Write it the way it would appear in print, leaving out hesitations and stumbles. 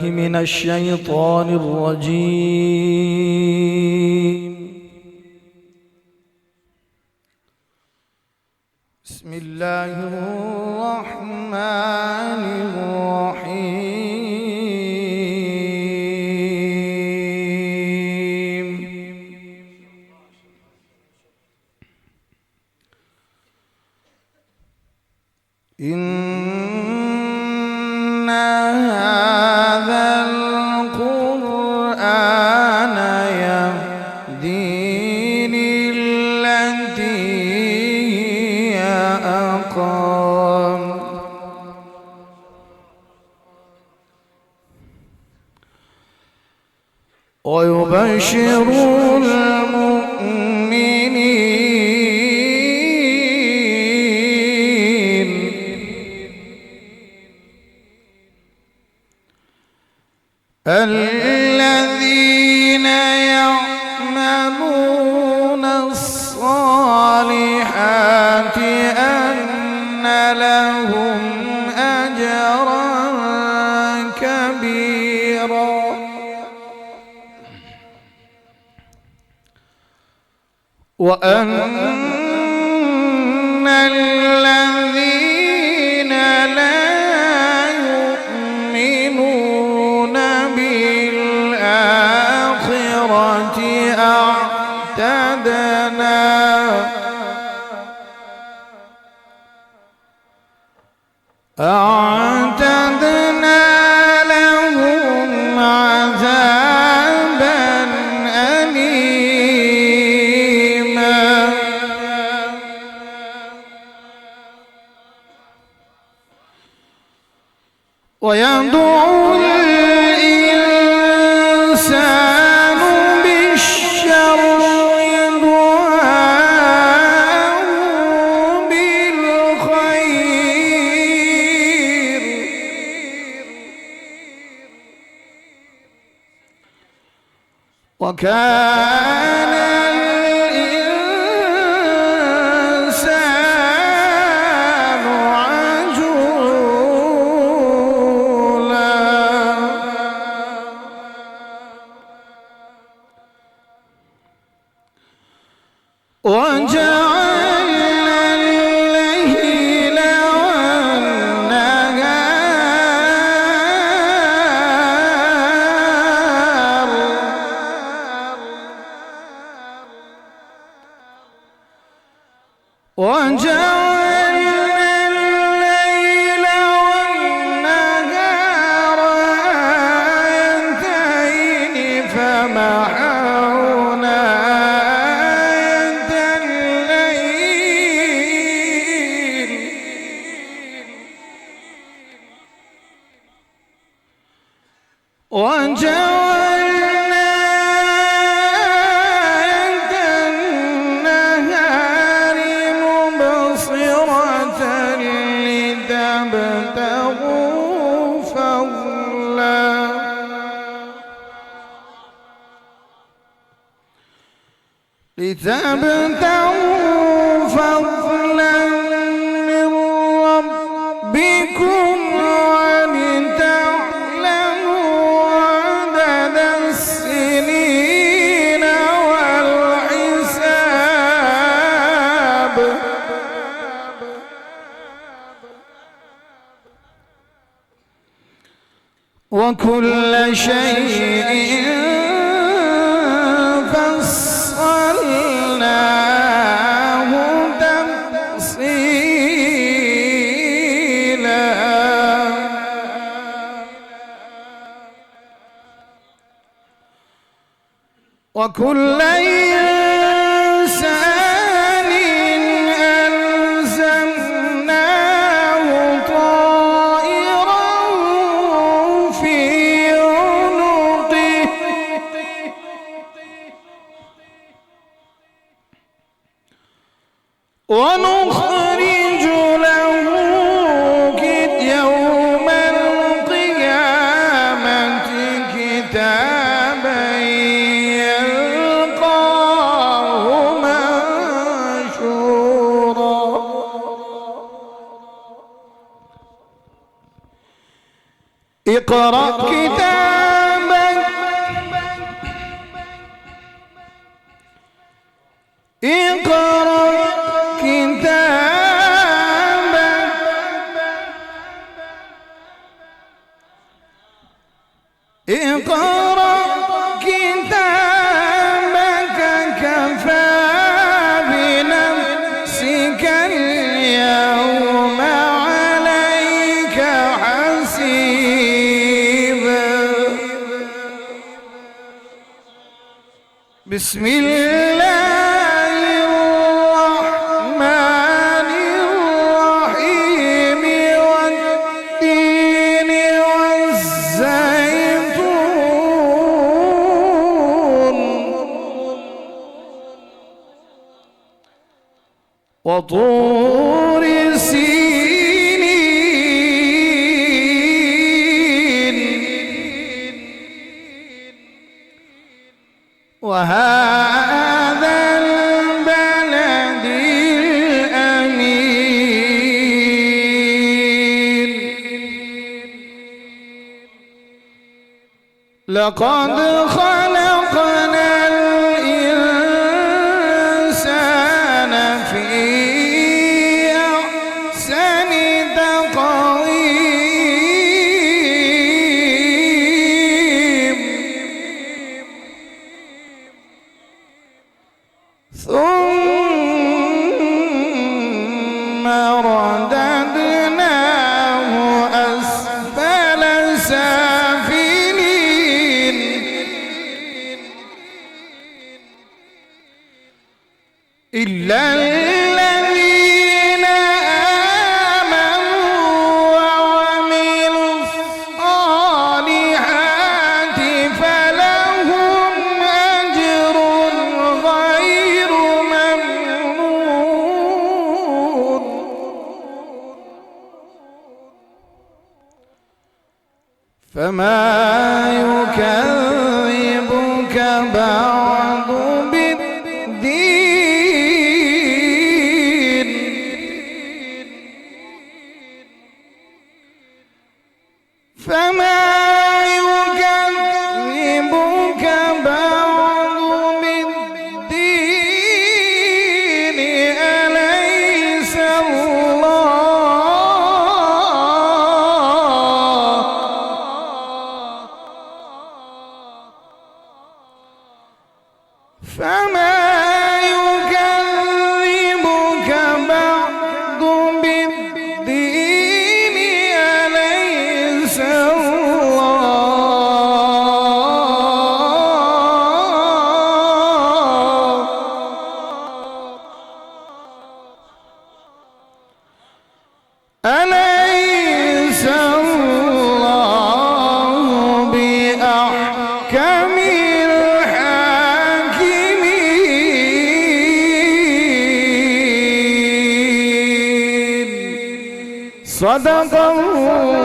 من الشيطان الرجيم. بسم الله الرحمن الرحيم. إن هذا القرآن يهدي للتي هي أقوم ويبشر الذين يعملون الصالحات أن لهم أجرا كبيرا وأن الذين لا يؤمنون بالآخرة أعتدنا لهم عذابا أليما ويدعو الإنسان بالشر دعاءه بالخير وكان الإنسان عجولا وجعلنا الليل والنهار آيتين فمحونا آية الليل وجعلنا آية النهار مبصرة لتبتغوا فضلا من ربكم ولتعلموا عدد السنين والحساب وكل شيء فصلناه تفصيلا وكل إنسان ألزمناه طائره في عنقه ونخرج له يوم القيامة كتابا يلقاه منشورا اقرأ كتابك اقرأ كتابك كفى بنفسك اليوم عليك حسيبا. بسم الله الرحمن الرحيم والتين والزيتون وطور سينين وهذا البلد الأمين. لقد خلقنا الإنسان في أحسن تقويم ثم رددناه أسفل سافلين. إلا الذين آمنوا وعملوا الصالحات فلهم أجر غير ممنون. فما يكذبك بعد بالدين. فما يكذبك بعد بالدين أليس فما يكذبك بعد بالدين أليس أليس الله بأحكم الحاكمين. صدق الله.